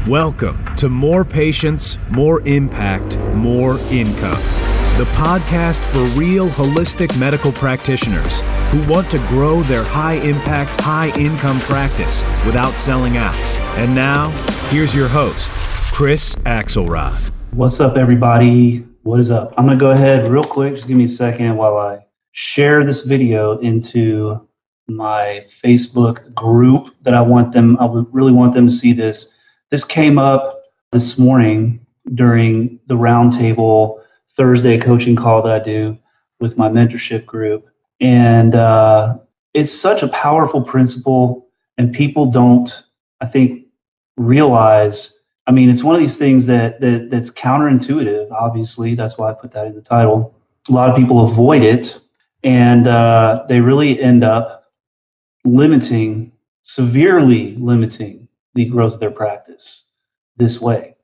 Welcome to More Patients, More Impact, More Income, the podcast for real holistic medical practitioners who want to grow their high-impact, high-income practice without selling out. And now, here's your host, Chris Axelrad. What's up, everybody? What is up? I'm going to go ahead real quick. Just give me a second while I share this video into my Facebook group that I would really want them to see this. This came up this morning during the roundtable Thursday coaching call that I do with my mentorship group. And it's such a powerful principle, and people don't, I think, realize. I mean, it's one of these things that's counterintuitive, obviously. That's why I put that in the title. A lot of people avoid it, and they really end up severely limiting the growth of their practice this way.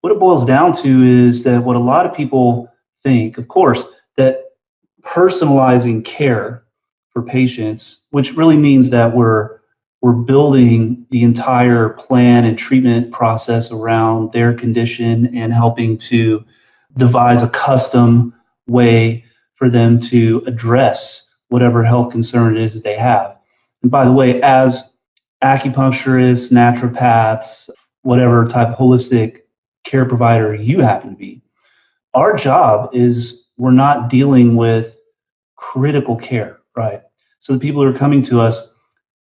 What it boils down to is that what a lot of people think, of course, that personalizing care for patients, which really means that we're building the entire plan and treatment process around their condition and helping to devise a custom way for them to address whatever health concern it is that they have. And by the way, as acupuncturists, naturopaths, whatever type of holistic care provider you happen to be, our job is we're not dealing with critical care, right? So the people who are coming to us,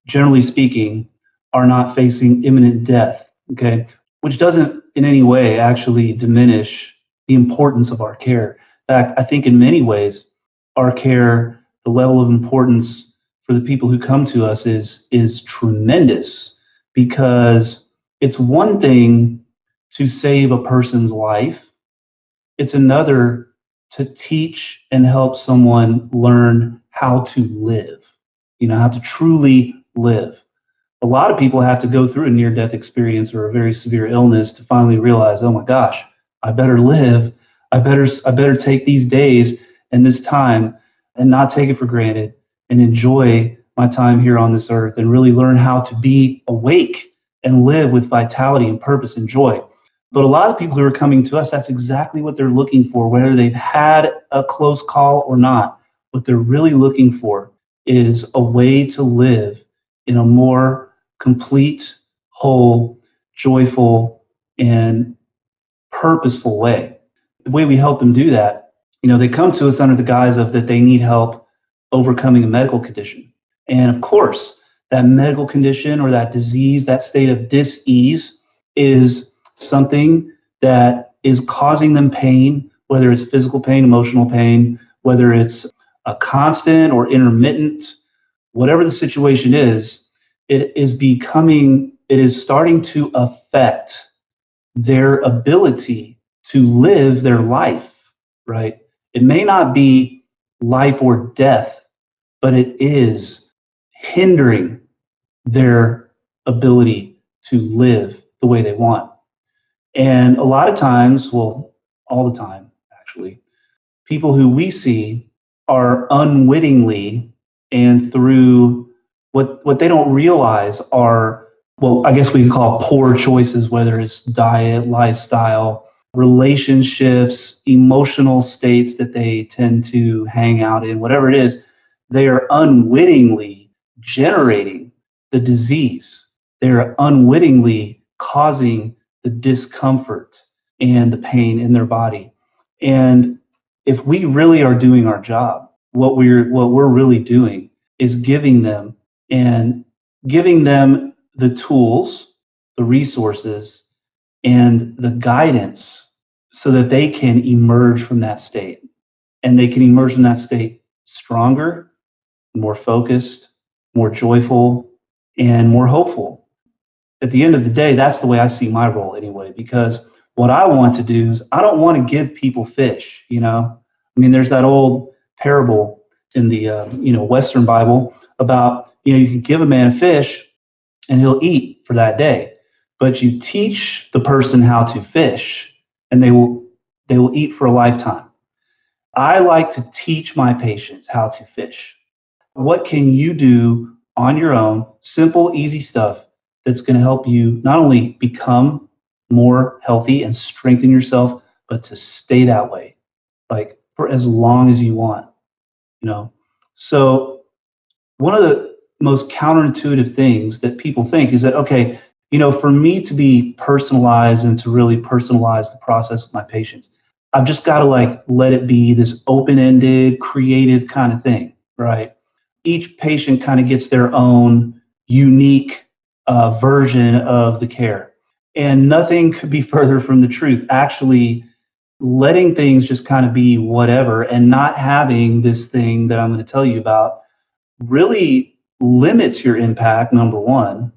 generally speaking, are not facing imminent death, okay? Which doesn't in any way actually diminish the importance of our care. In fact, I think in many ways, our care, the level of importance for the people who come to us is tremendous, because it's one thing to save a person's life. It's another to teach and help someone learn how to live, how to truly live. A lot of people have to go through a near-death experience or a very severe illness to finally realize, oh my gosh, I better live. I better take these days and this time and not take it for granted and enjoy my time here on this earth and really learn how to be awake and live with vitality and purpose and joy. But a lot of people who are coming to us, that's exactly what they're looking for, whether they've had a close call or not. What they're really looking for is a way to live in a more complete, whole, joyful, and purposeful way. The way we help them do that, they come to us under the guise of that they need help overcoming a medical condition. And of course, that medical condition or that disease, that state of dis-ease, is something that is causing them pain, whether it's physical pain, emotional pain, whether it's a constant or intermittent, whatever the situation is, it is starting to affect their ability to live their life, right? It may not be life or death, but it is hindering their ability to live the way they want. And a lot of times, well, all the time, actually, people who we see are unwittingly and through what they don't realize are, well, I guess we can call poor choices, whether it's diet, lifestyle, relationships, emotional states that they tend to hang out in, whatever it is, they are unwittingly generating the disease. They are unwittingly causing the discomfort and the pain in their body. And if we really are doing our job, what we're really doing is giving them the tools, the resources, and the guidance so that they can emerge from that state. And they can emerge from that state stronger, more focused, more joyful, and more hopeful. At the end of the day, that's the way I see my role anyway, because what I want to do is I don't want to give people fish, there's that old parable in the Western Bible about, you can give a man a fish and he'll eat for that day, but you teach the person how to fish and they will eat for a lifetime. I like to teach my patients how to fish. What can you do on your own, simple, easy stuff that's going to help you not only become more healthy and strengthen yourself, but to stay that way, like for as long as you want, you know? So one of the most counterintuitive things that people think is that, okay, for me to be personalized and to really personalize the process with my patients, I've just got to like let it be this open-ended, creative kind of thing, right? Each patient kind of gets their own unique version of the care. And nothing could be further from the truth. Actually, letting things just kind of be whatever and not having this thing that I'm going to tell you about really limits your impact, number one.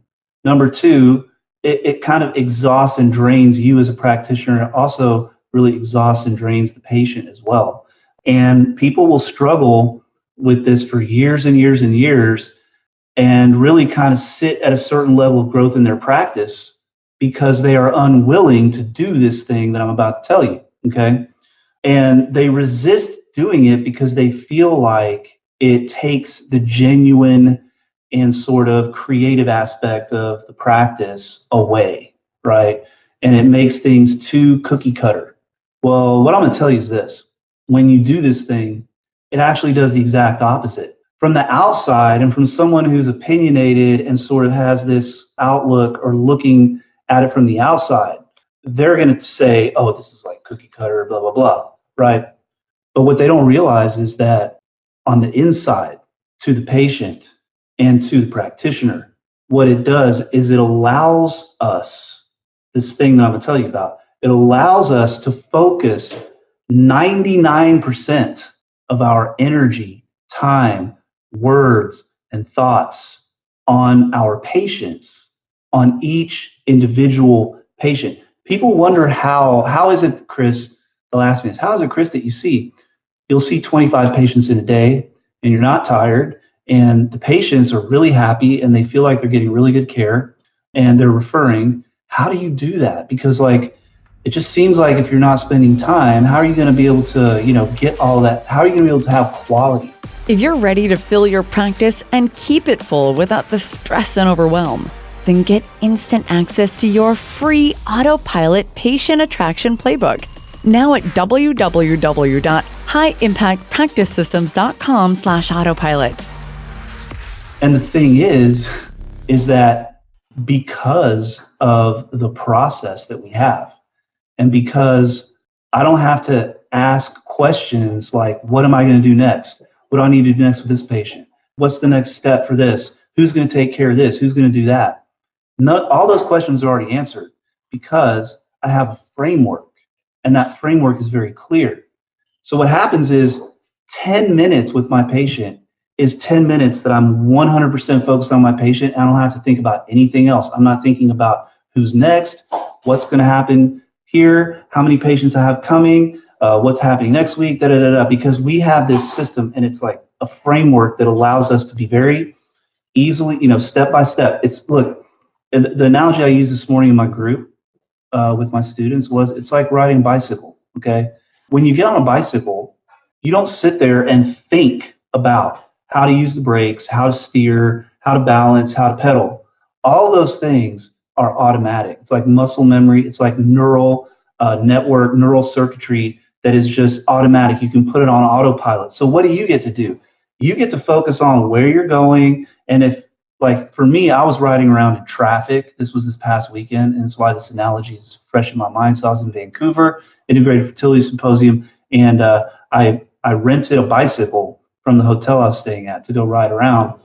Number two, it kind of exhausts and drains you as a practitioner. It also really exhausts and drains the patient as well. And people will struggle with this for years and years and years and really kind of sit at a certain level of growth in their practice because they are unwilling to do this thing that I'm about to tell you, okay? And they resist doing it because they feel like it takes the genuine and sort of creative aspect of the practice away, right? And it makes things too cookie cutter. Well, what I'm going to tell you is this. When you do this thing, it actually does the exact opposite. From the outside and from someone who's opinionated and sort of has this outlook or looking at it from the outside, they're going to say, oh, this is like cookie cutter, blah, blah, blah, right? But what they don't realize is that on the inside, to the patient and to the practitioner, what it does is it allows us, this thing that I'm going to tell you about, it allows us to focus 99% of our energy, time, words, and thoughts on our patients, on each individual patient. People wonder how is it, Chris, they'll ask me this, how is it, Chris, that you'll see 25 patients in a day and you're not tired and the patients are really happy and they feel like they're getting really good care and they're referring. How do you do that? Because like, it just seems like if you're not spending time, how are you going to be able to, get all that? How are you going to be able to have quality? If you're ready to fill your practice and keep it full without the stress and overwhelm, then get instant access to your free autopilot patient attraction playbook. Now at www.highimpactpracticesystems.com/autopilot. And the thing is that because of the process that we have, and because I don't have to ask questions like, what am I going to do next? What do I need to do next with this patient? What's the next step for this? Who's going to take care of this? Who's going to do that? All those questions are already answered because I have a framework, and that framework is very clear. So what happens is 10 minutes with my patient is 10 minutes that I'm 100% focused on my patient. I don't have to think about anything else. I'm not thinking about who's next, what's going to happen here, how many patients I have coming, what's happening next week, because we have this system and it's like a framework that allows us to be very easily, step by step. Look, the analogy I used this morning in my group with my students was it's like riding a bicycle, okay? When you get on a bicycle, you don't sit there and think about how to use the brakes, how to steer, how to balance, how to pedal. All those things are automatic. It's like muscle memory. It's like neural network, neural circuitry that is just automatic. You can put it on autopilot. So what do you get to do? You get to focus on where you're going. And if, like for me, I was riding around in traffic. This was this past weekend, and that's why this analogy is fresh in my mind. So I was in Vancouver, Integrated Fertility Symposium, and I rented a bicycle from the hotel I was staying at to go ride around.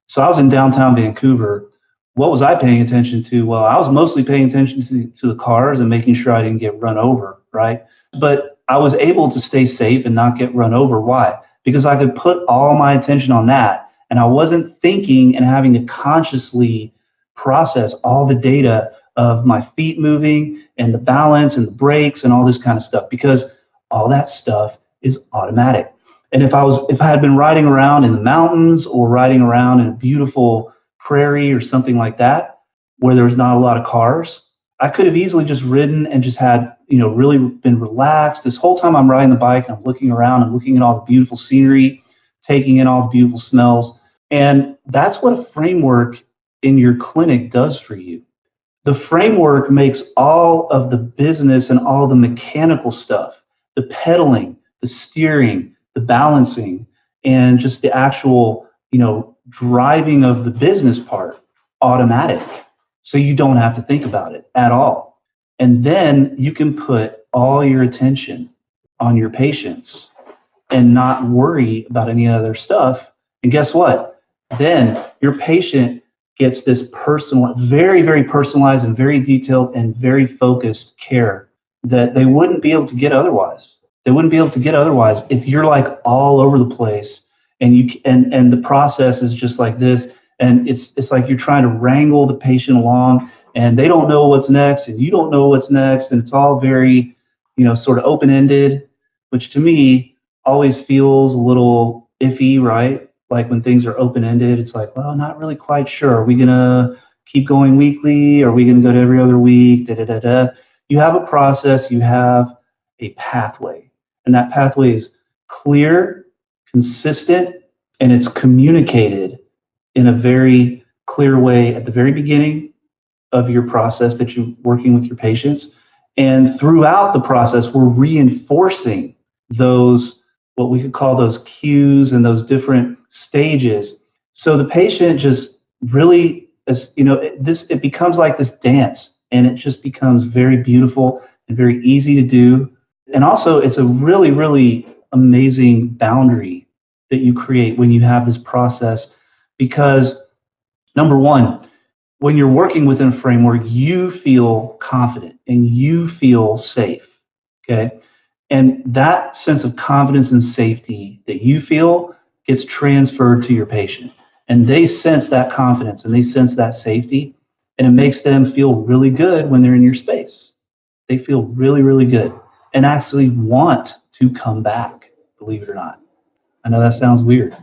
So I was in downtown Vancouver. What was I paying attention to? Well, I was mostly paying attention to the cars and making sure I didn't get run over, right? But I was able to stay safe and not get run over. Why? Because I could put all my attention on that, and I wasn't thinking and having to consciously process all the data of my feet moving and the balance and the brakes and all this kind of stuff, because all that stuff is automatic. And if I had been riding around in the mountains or riding around in a beautiful prairie or something like that, where there was not a lot of cars, I could have easily just ridden and just had, really been relaxed. This whole time I'm riding the bike and I'm looking around and looking at all the beautiful scenery, taking in all the beautiful smells. And that's what a framework in your clinic does for you. The framework makes all of the business and all the mechanical stuff, the pedaling, the steering, the balancing, and just the actual, driving of the business part automatic. So you don't have to think about it at all. And then you can put all your attention on your patients and not worry about any other stuff. And guess what? Then your patient gets this personal, very, very personalized and very detailed and very focused care that they wouldn't be able to get otherwise. They wouldn't be able to get otherwise if you're like all over the place and the process is just like this. And it's like you're trying to wrangle the patient along and they don't know what's next and you don't know what's next. And it's all very, sort of open-ended, which to me always feels a little iffy, right? Like when things are open-ended, it's like, well, not really quite sure. Are we going to keep going weekly? Are we going to go to every other week? You have a process, you have a pathway. And that pathway is clear, consistent, and it's communicated in a very clear way at the very beginning of your process that you're working with your patients. And throughout the process, we're reinforcing those, what we could call those cues and those different stages. So the patient just really, it becomes like this dance, and it just becomes very beautiful and very easy to do. And also, it's a really, really amazing boundary that you create when you have this process, because number one, when you're working within a framework, you feel confident and you feel safe, okay? And that sense of confidence and safety that you feel gets transferred to your patient. And they sense that confidence and they sense that safety, and it makes them feel really good when they're in your space. They feel really, really good and actually want to come back, believe it or not. I know that sounds weird,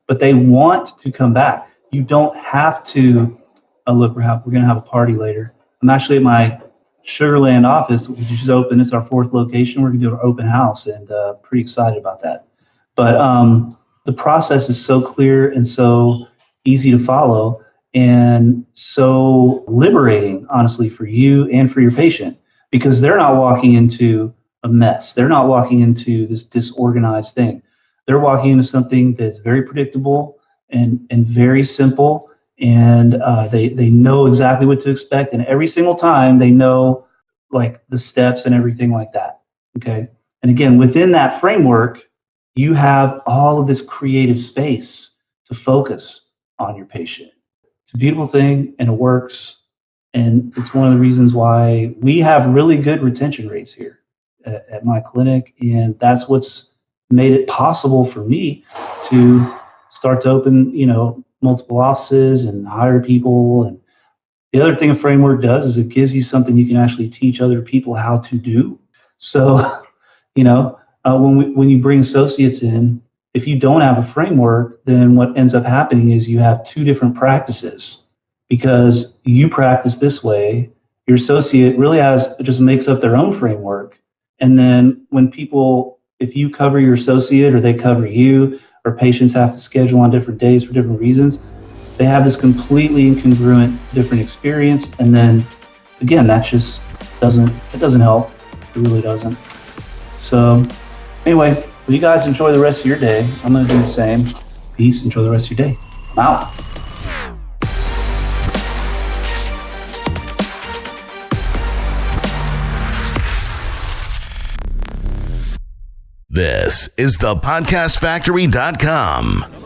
but they want to come back. You don't have to, look, we're going to have a party later. I'm actually at my Sugarland office, which just opened. It's our 4th location. We're going to do an open house, and pretty excited about that. But the process is so clear and so easy to follow and so liberating, honestly, for you and for your patient, because they're not walking into a mess. They're not walking into this disorganized thing. They're walking into something that's very predictable and very simple, and they know exactly what to expect. And every single time they know like the steps and everything like that. Okay. And again, within that framework, you have all of this creative space to focus on your patient. It's a beautiful thing, and it works. And it's one of the reasons why we have really good retention rates here at my clinic. And that's what's made it possible for me to start to open, multiple offices and hire people. And the other thing a framework does is it gives you something you can actually teach other people how to do. So, when you bring associates in, if you don't have a framework, then what ends up happening is you have 2 different practices, because you practice this way, your associate really just makes up their own framework. And then when if you cover your associate or they cover you, or patients have to schedule on different days for different reasons, they have this completely incongruent different experience. And then again, that just doesn't help. It really doesn't. So anyway, well, you guys enjoy the rest of your day. I'm going to do the same. Peace. Enjoy the rest of your day. I'm out. This is thepodcastfactory.com.